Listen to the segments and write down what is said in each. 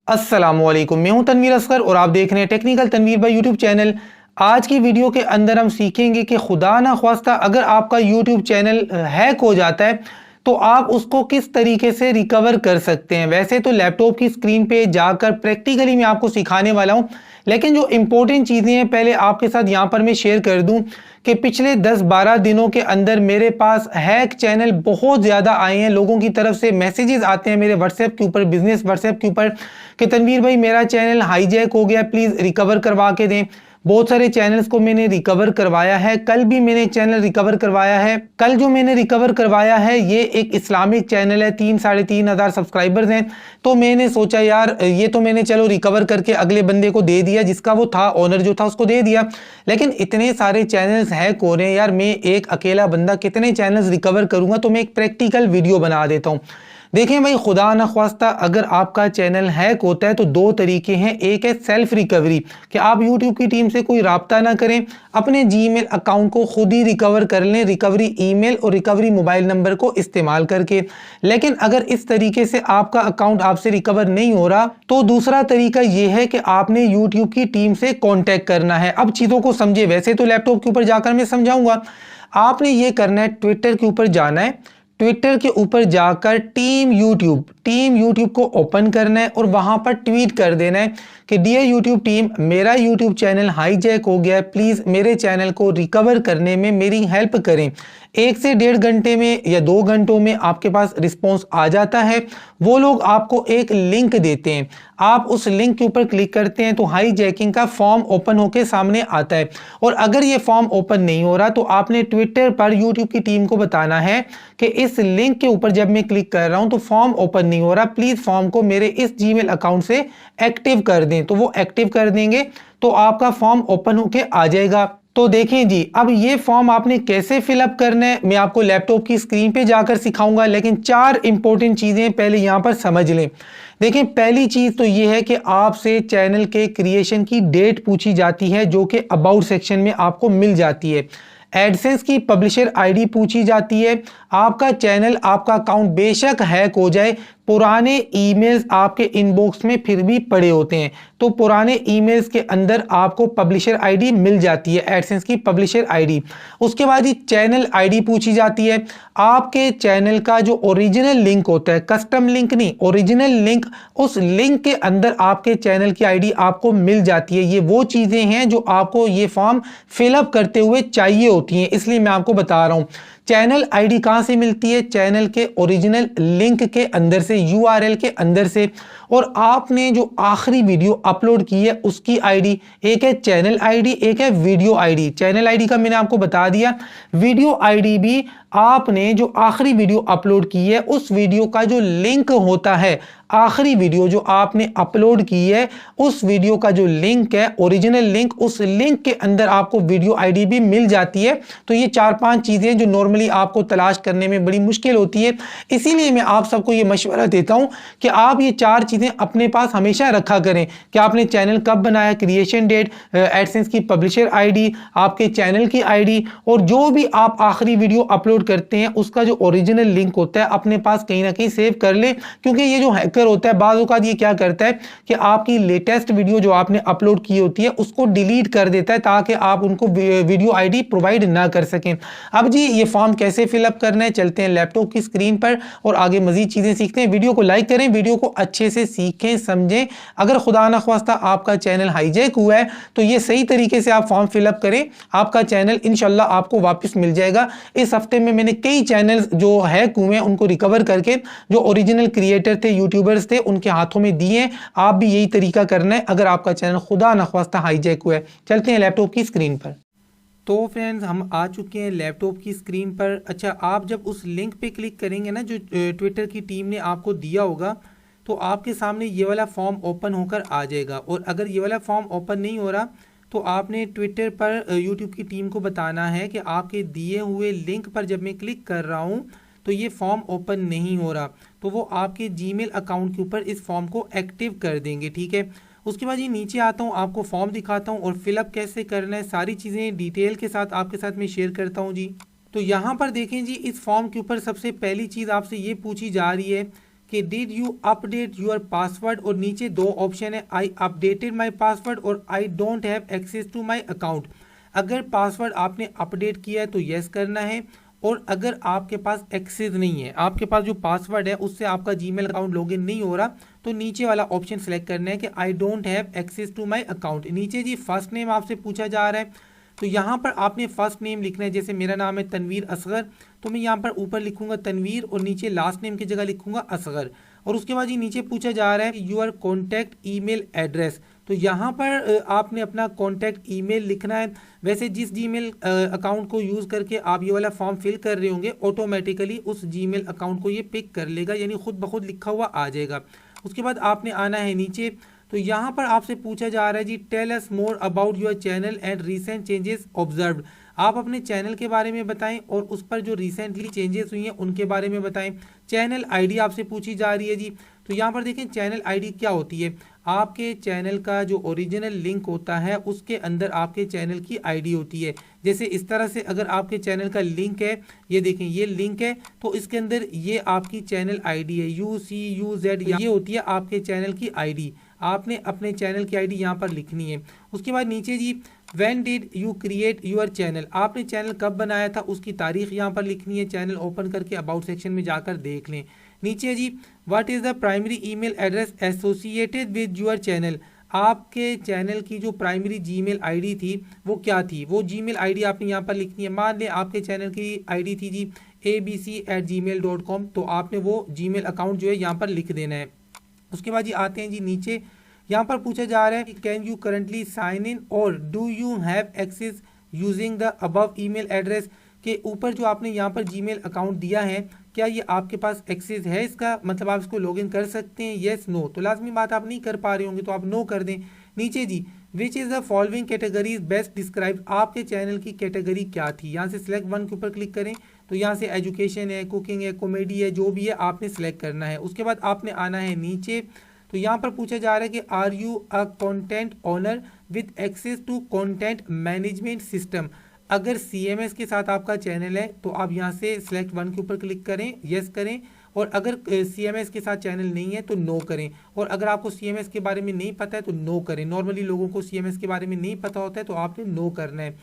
अस्सलामुअलैकुम, मैं हूं तनवीर असगर और आप देख रहे हैं टेक्निकल तनवीर भाई यूट्यूब चैनल। आज की वीडियो के अंदर हम सीखेंगे कि खुदा ना ख्वास्ता अगर आपका यूट्यूब चैनल हैक हो जाता है तो आप उसको किस तरीके से रिकवर कर सकते हैं। वैसे तो लैपटॉप की स्क्रीन पे जाकर प्रैक्टिकली मैं आपको सिखाने वाला हूं, लेकिन जो इंपॉर्टेंट चीज़ें हैं पहले आपके साथ यहाँ पर मैं शेयर कर दूं कि पिछले 10-12 दिनों के अंदर मेरे पास हैक चैनल बहुत ज़्यादा आए हैं। लोगों की तरफ से मैसेजेस आते हैं मेरे व्हाट्सएप के ऊपर, बिजनेस व्हाट्सएप के ऊपर, कि तनवीर भाई मेरा चैनल हाईजैक हो गया, प्लीज़ रिकवर करवा के दें। बहुत सारे चैनल्स को मैंने रिकवर करवाया है, कल भी मैंने चैनल रिकवर करवाया है। कल जो मैंने रिकवर करवाया है ये एक इस्लामिक चैनल है, 3-3.5 हज़ार सब्सक्राइबर्स हैं। तो मैंने सोचा यार ये तो मैंने चलो रिकवर करके अगले बंदे को दे दिया, जिसका वो था ओनर जो था उसको दे दिया, लेकिन इतने सारे चैनल्स हैक हो रहे हैं यार, मैं एक अकेला बंदा कितने चैनल्स रिकवर करूंगा। तो मैं एक प्रैक्टिकल वीडियो बना देता हूँ। देखें भाई, खुदा न ख्वास्ता अगर आपका चैनल हैक होता है तो दो तरीके हैं। एक है सेल्फ रिकवरी, कि आप यूट्यूब की टीम से कोई राब्ता ना करें, अपने जीमेल अकाउंट को खुद ही रिकवर कर लें, रिकवरी ईमेल और रिकवरी मोबाइल नंबर को इस्तेमाल करके। लेकिन अगर इस तरीके से आपका अकाउंट आपसे रिकवर नहीं हो रहा तो दूसरा तरीका यह है कि आपने यूट्यूब की टीम से कॉन्टैक्ट करना है। अब चीज़ों को समझे, वैसे तो लैपटॉप के ऊपर जाकर मैं समझाऊंगा, आपने ये करना है, ट्विटर के ऊपर जाना है, ट्विटर के ऊपर जाकर टीम यूट्यूब को ओपन करना है और वहां पर ट्वीट कर देना है कि डियर यूट्यूब टीम, मेरा यूट्यूब चैनल हाईजैक हो गया है, प्लीज़ मेरे चैनल को रिकवर करने में मेरी हेल्प करें। 1 से 1.5 घंटे में या 2 घंटों में आपके पास रिस्पॉन्स आ जाता है। वो लोग आपको एक लिंक देते हैं, आप उस लिंक के ऊपर क्लिक करते हैं तो हाईजैकिंग का फॉर्म ओपन होकर सामने आता है। और अगर ये फॉर्म ओपन नहीं हो रहा तो आपने ट्विटर पर यूट्यूब की टीम को बताना है कि इस लिंक के ऊपर जब मैं क्लिक कर रहा हूं तो फॉर्म ओपन नहीं हो रहा, प्लीज फॉर्म को मेरे इस जीमेल अकाउंट से एक्टिव कर दें। तो वो एक्टिव कर देंगे तो आपका फॉर्म ओपन होके आ जाएगा। तो देखें जी, अब ये फॉर्म आपने कैसे फिलअप करना है मैं आपको लैपटॉप की स्क्रीन पे जाकर सिखाऊंगा, लेकिन 4 इंपॉर्टेंट चीजें पहले यहां पर समझ लें। देखें, पहली चीज तो ये है कि आपसे चैनल के क्रिएशन की डेट पूछी जाती है, जो कि अबाउट सेक्शन में आपको मिल जाती है। एडसेंस की पब्लिशर आईडी पूछी जाती है। आपका चैनल, आपका अकाउंट बेशक हैक हो जाए, पुराने ईमेल्स आपके इनबॉक्स में फिर भी पड़े होते हैं, तो पुराने ईमेल्स के अंदर आपको पब्लिशर आईडी मिल जाती है, एडसेंस की पब्लिशर आईडी। उसके बाद ही चैनल आईडी पूछी जाती है। आपके चैनल का जो ओरिजिनल लिंक होता है, कस्टम लिंक नहीं, ओरिजिनल लिंक, उस लिंक के अंदर आपके चैनल की आईडी आपको मिल जाती है। ये वो चीजें हैं जो आपको ये फॉर्म फिलअप करते हुए चाहिए होती हैं, इसलिए मैं आपको बता रहा हूं। चैनल आईडी कहां से मिलती है? चैनल के ओरिजिनल लिंक के अंदर से, यूआरएल के अंदर से। और आपने जो आखिरी वीडियो अपलोड की है उसकी आईडी, एक है चैनल आईडी, एक है वीडियो आईडी। चैनल आईडी का मैंने आपको बता दिया, वीडियो आईडी भी आपने जो आखिरी वीडियो अपलोड की है उस वीडियो का जो लिंक होता है, आखिरी वीडियो जो आपने अपलोड की है उस वीडियो का जो लिंक है, ओरिजिनल लिंक, उस लिंक के अंदर आपको वीडियो आईडी भी मिल जाती है। तो ये 4-5 चीजें जो नॉर्मली आपको तलाश करने में बड़ी मुश्किल होती है, इसीलिए मैं आप सबको ये मशवरा देता हूं कि आप ये 4 चीजें अपने पास हमेशा रखा करें कि आपने चैनल कब बनाया, क्रिएशन डेट, एडसेंस की पब्लिशर आईडी, आपके चैनल की आईडी, और जो भी आप आखिरी वीडियो अपलोड करते हैं उसका जो ओरिजिनल लिंक होता है अपने पास कहीं ना कहीं सेव कर ले। क्योंकि ये जो हैकर होता है बाज़ औक़ात ये क्या करता है कि आपकी लेटेस्ट वीडियो जो आपने अपलोड की होती है उसको डिलीट कर देता है ताकि आप उनको वीडियो आईडी प्रोवाइड ना कर सकें। अब जी ये फॉर्म कैसे फिलअप करना है, चलते हैं लैपटॉप की स्क्रीन पर और आगे मजीद चीजें सीखते हैं। वीडियो को लाइक करें, वीडियो को अच्छे से सीखें, समझें। अगर खुदा ना ख्वास्ता आपका चैनल हाईजैक हुआ है तो ये सही तरीके से आप फॉर्म फिलअप करें, आपका चैनल इंशाल्लाह आपको वापस मिल जाएगा। इस हफ्ते में मैंने कई चैनल जो हैक हुए हैं उनको रिकवर करके जो ओरिजिनल क्रिएटर थे, यूट्यूबर्स थे, उनके हाथों में दिए। आप भी यही तरीका करना है अगर आपका चैनल खुदा ना ख्वास्ता हाईजैक हुआ है। चलते हैं लैपटॉप की स्क्रीन पर। तो फ्रेंड्स, हम आ चुके हैं लैपटॉप की स्क्रीन पर। अच्छा, आप जब उस लिंक पे क्लिक करेंगे ना जो ट्विटर की टीम ने आपको दिया होगा, तो आपके सामने ये वाला फॉर्म ओपन होकर आ जाएगा। और अगर ये वाला फॉर्म ओपन नहीं हो रहा तो आपने ट्विटर पर यूट्यूब की टीम को बताना है कि आपके दिए हुए लिंक पर जब मैं क्लिक कर रहा हूँ तो ये फॉर्म ओपन नहीं हो रहा, तो वो आपके जीमेल अकाउंट के ऊपर इस फॉर्म को एक्टिव कर देंगे। ठीक है, उसके बाद ये नीचे आता हूँ, आपको फॉर्म दिखाता हूँ और फिलअप कैसे करना है सारी चीज़ें डिटेल के साथ आपके साथ मैं शेयर करता हूँ जी। तो यहाँ पर देखें जी, इस फॉर्म के ऊपर सबसे पहली चीज़ आपसे ये पूछी जा रही है कि did you update your password, और नीचे दो ऑप्शन है, आई अपडेटेड माई पासवर्ड और I don't have access to my account. अगर पासवर्ड आपने अपडेट किया है तो यस करना है, और अगर आपके पास एक्सेस नहीं है, आपके पास जो पासवर्ड है उससे आपका जीमेल अकाउंट लॉगिन नहीं हो रहा, तो नीचे वाला ऑप्शन सेलेक्ट करना है कि I don't have access to my account. नीचे जी फर्स्ट नेम आपसे पूछा जा रहा है, तो यहाँ पर आपने फर्स्ट नेम लिखना है। जैसे मेरा नाम है तनवीर असगर, तो मैं यहाँ पर ऊपर लिखूंगा तनवीर और नीचे लास्ट नेम की जगह लिखूंगा असगर। और उसके बाद ये नीचे पूछा जा रहा है यूर कॉन्टैक्ट ईमेल एड्रेस, तो यहाँ पर आपने अपना कॉन्टैक्ट ईमेल लिखना है। वैसे जिस जीमेल अकाउंट को यूज़ करके आप ये वाला फॉर्म फिल कर रहे होंगे, ऑटोमेटिकली उस जीमेल अकाउंट को ये पिक कर लेगा, यानी खुद ब खुद लिखा हुआ आ जाएगा। उसके बाद आपने आना है नीचे, तो यहाँ पर आपसे पूछा जा रहा है जी tell us more about your channel and recent changes observed. आप अपने चैनल के बारे में बताएं और उस पर जो रिसेंटली चेंजेस हुई हैं उनके बारे में बताएं। चैनल आईडी आपसे पूछी जा रही है जी, तो यहाँ पर देखें चैनल आईडी क्या होती है, आपके चैनल का जो ओरिजिनल लिंक होता है उसके अंदर आपके चैनल की आईडी होती है। जैसे इस तरह से अगर आपके चैनल का लिंक है, ये देखें ये लिंक है, तो इसके अंदर ये आपकी चैनल आईडी है UCUZ, ये होती है आपके चैनल की आईडी। आपने अपने चैनल की आईडी यहाँ पर लिखनी है। उसके बाद नीचे जी when did you create your channel, आपने चैनल कब बनाया था उसकी तारीख यहाँ पर लिखनी है। चैनल ओपन करके अबाउट सेक्शन में जाकर देख लें। नीचे जी what is the primary email address associated with your channel, आपके चैनल की जो प्राइमरी जीमेल आईडी थी वो क्या थी, वो जीमेल आईडी आपने यहाँ पर लिखनी है। मान लें आपके चैनल की आईडी थी जी abc@gmail.com, तो आपने वो जीमेल अकाउंट जो है यहाँ पर लिख देना है। उसके बाद जी आते हैं जी नीचे, यहाँ पर पूछा जा रहा है कि can you currently sign in और do you have access using the above email address, के ऊपर जो आपने यहाँ पर जीमेल अकाउंट दिया है क्या ये आपके पास एक्सेस है इसका, मतलब आप इसको लॉगिन कर सकते हैं, येस नो। तो लाजमी बात आप नहीं कर पा रहे होंगे तो आप नो कर दें। नीचे जी which is the following categories best describe, आपके चैनल की कैटेगरी क्या थी, यहाँ से सिलेक्ट वन के ऊपर क्लिक करें, तो यहाँ से एजुकेशन है, कुकिंग है, कॉमेडी है, जो भी है आपने सेलेक्ट करना है। उसके बाद आपने आना है नीचे, तो यहाँ पर पूछा जा रहा है कि are you a content owner with access to content management system, अगर CMS के साथ आपका चैनल है तो आप यहाँ से सिलेक्ट वन के ऊपर क्लिक करें, यस करें, और अगर CMS के साथ चैनल नहीं है तो नो करें, और अगर आपको CMS के बारे में नहीं पता है तो नो करें। नॉर्मली लोगों को CMS के बारे में नहीं पता होता है तो आपने नो करना है।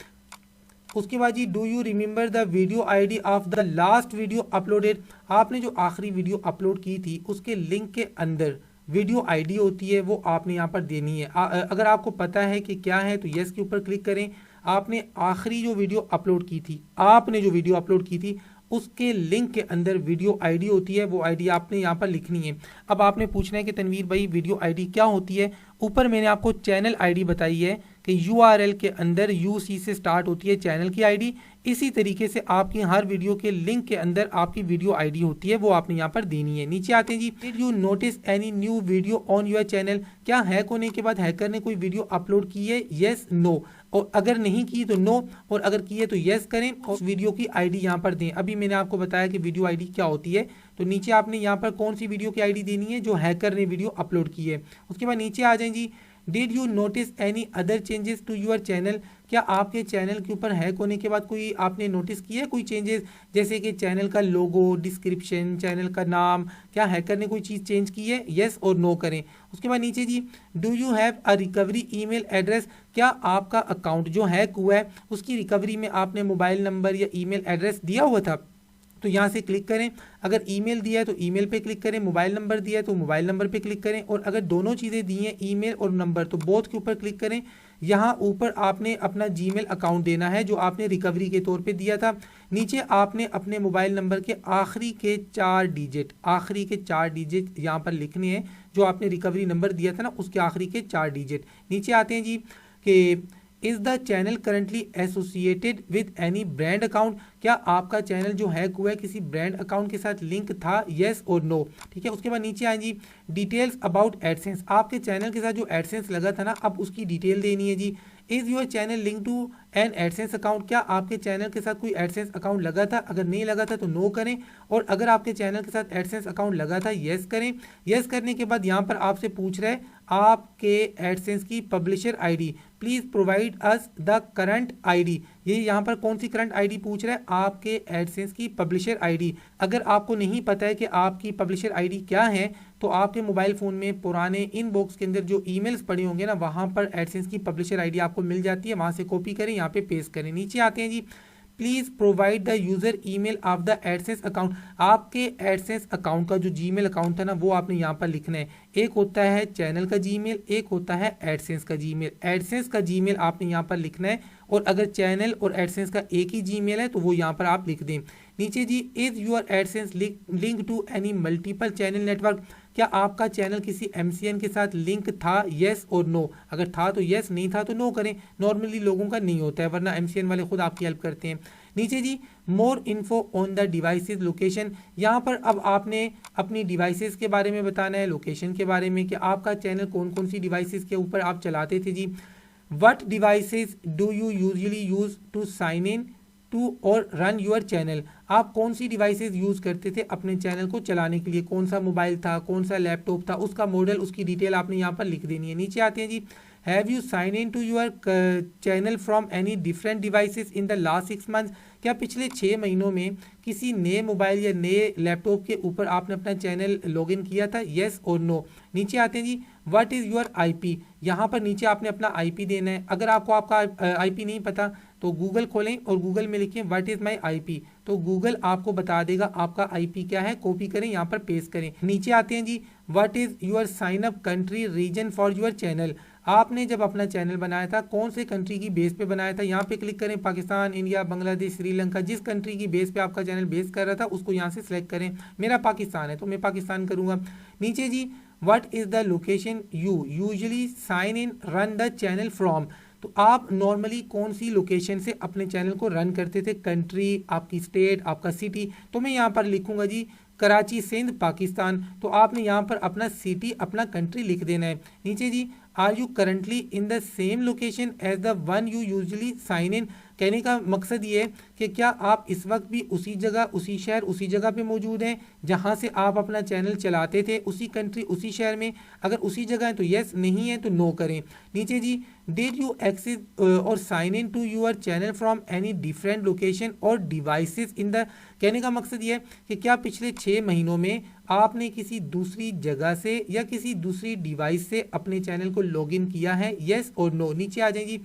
उसके बाद जी do you remember the video ID of the last video uploaded, आपने जो आखिरी वीडियो अपलोड की थी उसके लिंक के अंदर वीडियो आईडी होती है, वो आपने यहाँ पर देनी है। अगर आपको पता है कि क्या है तो यस के ऊपर क्लिक करें। आपने आखिरी जो वीडियो अपलोड की थी, आपने जो वीडियो अपलोड की थी उसके लिंक के अंदर वीडियो आईडी होती है, वो आईडी आपने यहाँ पर लिखनी है। अब आपने पूछना है कि तनवीर भाई वीडियो आईडी क्या होती है, ऊपर मैंने आपको चैनल आईडी बताई है कि URL के अंदर UC से स्टार्ट होती है चैनल की आईडी, इसी तरीके से आपकी हर वीडियो के लिंक के अंदर आपकी वीडियो आईडी होती है, वो आपने यहाँ पर देनी है। नीचे आते हैं जी did you notice any new video on your channel, क्या हैक होने के बाद हैकर ने कोई वीडियो अपलोड की है, येस नो, और अगर नहीं की तो नो, और अगर की है तो येस करें और उस वीडियो की आईडी यहाँ पर दें। अभी मैंने आपको बताया कि वीडियो आईडी क्या होती है, तो नीचे आपने यहाँ पर कौन सी वीडियो की आईडी देनी है जो हैकर ने वीडियो अपलोड की है। उसके बाद नीचे आ जाए जी did you notice any other changes to your channel, क्या आपके चैनल के ऊपर हैक होने के बाद कोई आपने नोटिस किया है कोई चेंजेस, जैसे कि चैनल का लोगो, डिस्क्रिप्शन, चैनल का नाम, क्या हैकर ने कोई चीज़ चेंज की है, येस और नो करें। उसके बाद नीचे जी do you have a recovery email address, क्या आपका अकाउंट जो हैक हुआ है उसकी रिकवरी में आपने मोबाइल नंबर या ईमेल एड्रेस दिया हुआ था, तो यहाँ से क्लिक करें। अगर ईमेल दिया है तो ईमेल पे क्लिक करें, मोबाइल नंबर दिया है तो मोबाइल नंबर पे क्लिक करें, और अगर दोनों चीज़ें दी हैं ईमेल और नंबर तो बोथ के ऊपर क्लिक करें। यहाँ ऊपर आपने अपना जीमेल अकाउंट देना है जो आपने रिकवरी के तौर पे दिया था। नीचे आपने अपने मोबाइल नंबर के आखिरी के 4 डिजिट यहाँ पर लिखने हैं, जो आपने रिकवरी नंबर दिया था ना उसके आखिरी के 4 डिजिट। नीचे आते हैं जी कि is the channel currently associated with any brand account, क्या आपका चैनल जो हैक हुआ है किसी ब्रांड अकाउंट के साथ लिंक था, येस और नो, ठीक है। उसके बाद नीचे आए जी डिटेल्स अबाउट एडसेंस, आपके चैनल के साथ जो एडसेंस लगा था ना अब उसकी डिटेल देनी है जी। Is your channel link to an AdSense account, क्या आपके चैनल के साथ कोई एडसेंस अकाउंट लगा था, अगर नहीं लगा था तो नो करें, और अगर आपके चैनल के साथ एडसेंस अकाउंट लगा था येस करें। येस करने के बाद यहाँ पर आपसे पूछ रहे आपके एडसेंस की publisher ID, please provide us the current ID, ये यहाँ पर कौन सी करंट आईडी पूछ रहा है, आपके एडसेंस की पब्लिशर आईडी। अगर आपको नहीं पता है कि आपकी पब्लिशर आईडी क्या है, तो आपके मोबाइल फ़ोन में पुराने इनबॉक्स के अंदर जो ईमेल्स पड़े होंगे ना, वहाँ पर एडसेंस की पब्लिशर आईडी आपको मिल जाती है, वहाँ से कॉपी करें, यहाँ पे पेस्ट करें। नीचे आते हैं जी, please provide the user email of the AdSense account. आपके एडसेंस अकाउंट का जो जीमेल अकाउंट है ना, वो आपने यहाँ पर लिखना है। एक होता है चैनल का जीमेल, एक होता है एडसेंस का जीमेल। एडसेंस का जीमेल आपने यहाँ पर लिखना है, और अगर चैनल और एडसेंस का एक ही जीमेल है तो वो यहाँ पर आप लिख दें। नीचे जी, is your AdSense link to any multiple channel network. क्या आपका चैनल किसी MCN के साथ लिंक था, येस और नो। अगर था तो येस, नहीं था तो नो करें। नॉर्मली लोगों का नहीं होता है, वरना MCN वाले खुद आपकी हेल्प करते हैं। नीचे जी, more info on the devices location. यहाँ पर अब आपने अपनी डिवाइसेस के बारे में बताना है, लोकेशन के बारे में, कि आपका चैनल कौन कौन सी डिवाइसेस के ऊपर आप चलाते थे जी। What devices do you usually use to sign in to और रन योर चैनल। आप कौन सी डिवाइसेस यूज़ करते थे अपने चैनल को चलाने के लिए, कौन सा मोबाइल था, कौन सा लैपटॉप था, उसका मॉडल, उसकी डिटेल आपने यहाँ पर लिख देनी है। नीचे आते हैं जी, have you sign in to your channel from any different devices in the last 6 months. क्या पिछले 6 महीनों में किसी नए मोबाइल या नए लैपटॉप के ऊपर आपने अपना चैनल लॉगिन किया था, येस और नो। नीचे आते हैं जी, व्हाट इज़ योर IP। यहाँ पर नीचे आपने अपना IP देना है। अगर आपको आपका IP नहीं पता तो गूगल खोलें और गूगल में लिखें व्हाट इज़ माई IP, तो गूगल आपको बता देगा आपका IP क्या है। कॉपी करें, यहाँ पर पेस्ट करें। नीचे आते हैं जी, what is your sign up country region for your channel. आपने जब अपना चैनल बनाया था कौन से कंट्री की बेस पे बनाया था, यहाँ पे क्लिक करें। पाकिस्तान, इंडिया, बांग्लादेश, श्रीलंका, जिस कंट्री की बेस पे आपका चैनल बेस कर रहा था उसको यहाँ से सिलेक्ट करें। मेरा पाकिस्तान है तो मैं पाकिस्तान करूँगा। नीचे जी, what is the location you usually sign in run the channel from. तो आप नॉर्मली कौन सी लोकेशन से अपने चैनल को रन करते थे, कंट्री, आपकी स्टेट, आपका सिटी। तो मैं यहाँ पर लिखूंगा जी कराची, सिंध, पाकिस्तान। तो आपने यहाँ पर अपना सिटी, अपना कंट्री लिख देना है। नीचे जी, are you currently in the same location as the one you usually sign in. कहने का मकसद ये है कि क्या आप इस वक्त भी उसी जगह, उसी शहर, उसी जगह पे मौजूद हैं जहां से आप अपना चैनल चलाते थे, उसी कंट्री, उसी शहर में। अगर उसी जगह है तो यस, नहीं है तो नो करें। नीचे जी, डिड यू एक्सेस और sign in to your channel from any different location और डिवाइसेस इन द। कहने का मकसद ये है कि क्या पिछले 6 महीनों में आपने किसी दूसरी जगह से या किसी दूसरी डिवाइस से अपने चैनल को लॉगिन किया है, येस और नो। नीचे आ जाएंगी,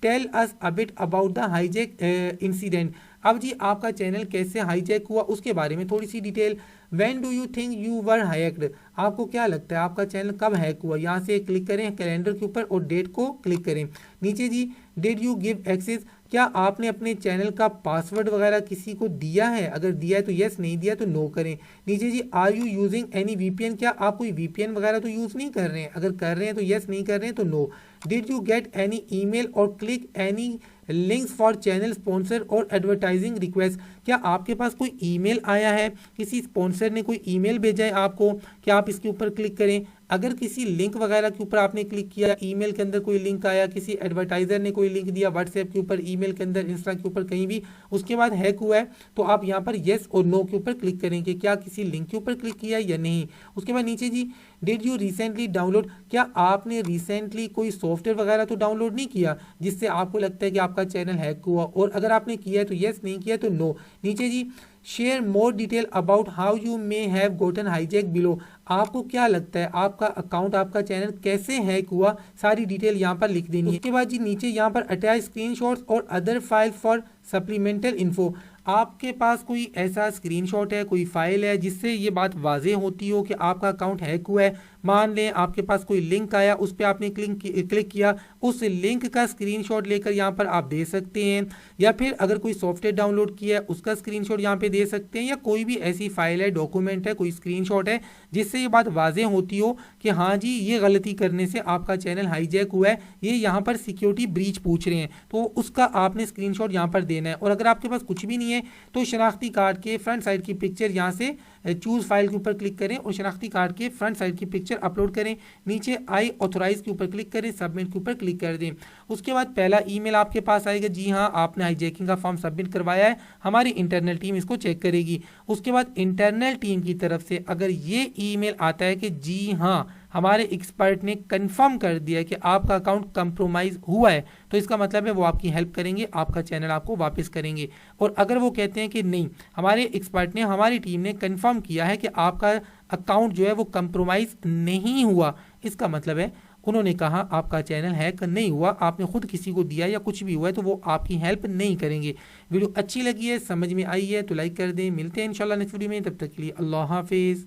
tell us a bit about the hijack incident. अब जी आपका चैनल कैसे हाईजैक हुआ उसके बारे में थोड़ी सी detail. When do you think you were hacked. आपको क्या लगता है आपका चैनल कब हैक हुआ, यहाँ से क्लिक करें कैलेंडर के ऊपर और डेट को क्लिक करें। नीचे जी, डिड यू गिव एक्सेस। क्या आपने अपने चैनल का पासवर्ड वगैरह किसी को दिया है, अगर दिया है तो यस, नहीं दिया तो नो करें। नीचे जी, are you using any VPN। क्या आप कोई VPN वगैरह तो यूज़ नहीं कर रहे हैं, अगर कर रहे हैं तो यस, नहीं कर रहे हैं तो no. Did you get any email और click any links for channel sponsor और एडवर्टाइजिंग रिक्वेस्ट। क्या आपके पास कोई ईमेल आया है, किसी स्पॉन्सर ने कोई ईमेल भेजा है आपको, क्या आप इसके ऊपर क्लिक करें। अगर किसी लिंक वगैरह के ऊपर आपने क्लिक किया, ईमेल के अंदर कोई लिंक आया, किसी एडवर्टाइजर ने कोई लिंक दिया व्हाट्सएप के ऊपर, ईमेल के अंदर, इंस्टा के ऊपर, कहीं भी, उसके बाद हैक हुआ है, तो आप यहाँ पर येस और नो के ऊपर क्लिक करेंगे, क्या किसी लिंक के ऊपर क्लिक किया या नहीं। उसके बाद नीचे जी, डिड यू रिसेंटली डाउनलोड। क्या आपने रिसेंटली कोई सॉफ्टवेयर वगैरह तो डाउनलोड नहीं किया जिससे आपको लगता है कि आपका चैनल हैक हुआ, और अगर आपने किया है तो येस, नहीं किया तो नो। नीचे जी, share more detail about how you may have gotten hijack below. आपको क्या लगता है आपका अकाउंट, आपका चैनल कैसे हैक हुआ, सारी डिटेल यहाँ पर लिख देनी है। उसके बाद जी नीचे यहाँ पर अटैच स्क्रीनशॉट्स और other file for supplemental info. आपके पास कोई ऐसा स्क्रीनशॉट है, कोई फाइल है जिससे ये बात वाज़ेह होती हो कि आपका अकाउंट हैक हुआ है। मान लें आपके पास कोई लिंक आया, उस पर आपने क्लिक किया, उस लिंक का स्क्रीनशॉट लेकर यहाँ पर आप दे सकते हैं, या फिर अगर कोई सॉफ्टवेयर डाउनलोड किया है उसका स्क्रीनशॉट यहाँ पे दे सकते हैं, या कोई भी ऐसी फाइल है, डॉक्यूमेंट है, कोई स्क्रीनशॉट है जिससे ये बात वाज़ेह होती हो कि हाँ जी ये गलती करने से आपका चैनल हाईजैक हुआ है, ये यहाँ पर सिक्योरिटी ब्रीच पूछ रहे हैं, तो उसका आपने स्क्रीनशॉट यहाँ पर देना है। और अगर आपके पास कुछ भी नहीं है तो शनाख्ती कार्ड के फ्रंट साइड की पिक्चर यहाँ से चूज फाइल के ऊपर क्लिक करें और शनाख्ती कार्ड के फ्रंट साइड की पिक्चर अपलोड करें। नीचे आई ऑथोराइज के ऊपर क्लिक करें, सबमिट के ऊपर क्लिक कर दें। उसके बाद पहला ईमेल आपके पास आएगा, जी हाँ आपने हाईजैकिंग का फॉर्म सबमिट करवाया है, हमारी इंटरनल टीम इसको चेक करेगी। उसके बाद इंटरनल टीम की तरफ से अगर ये ईमेल आता है कि जी हाँ हमारे एक्सपर्ट ने कंफर्म कर दिया कि आपका अकाउंट कंप्रोमाइज हुआ है, तो इसका मतलब है वो आपकी हेल्प करेंगे, आपका चैनल आपको वापस करेंगे। और अगर वो कहते हैं कि नहीं, हमारे एक्सपर्ट ने, हमारी टीम ने कंफर्म किया है कि आपका अकाउंट जो है वो कंप्रोमाइज नहीं हुआ, इसका मतलब है उन्होंने कहा आपका चैनल हैक नहीं हुआ, आपने खुद किसी को दिया या कुछ भी हुआ है तो वो आपकी हेल्प नहीं करेंगे। वीडियो अच्छी लगी है, समझ में आई है तो लाइक कर दें। मिलते हैं इंशाल्लाह नेक्स्ट वीडियो में, तब तक के लिए अल्लाह हाफिज़।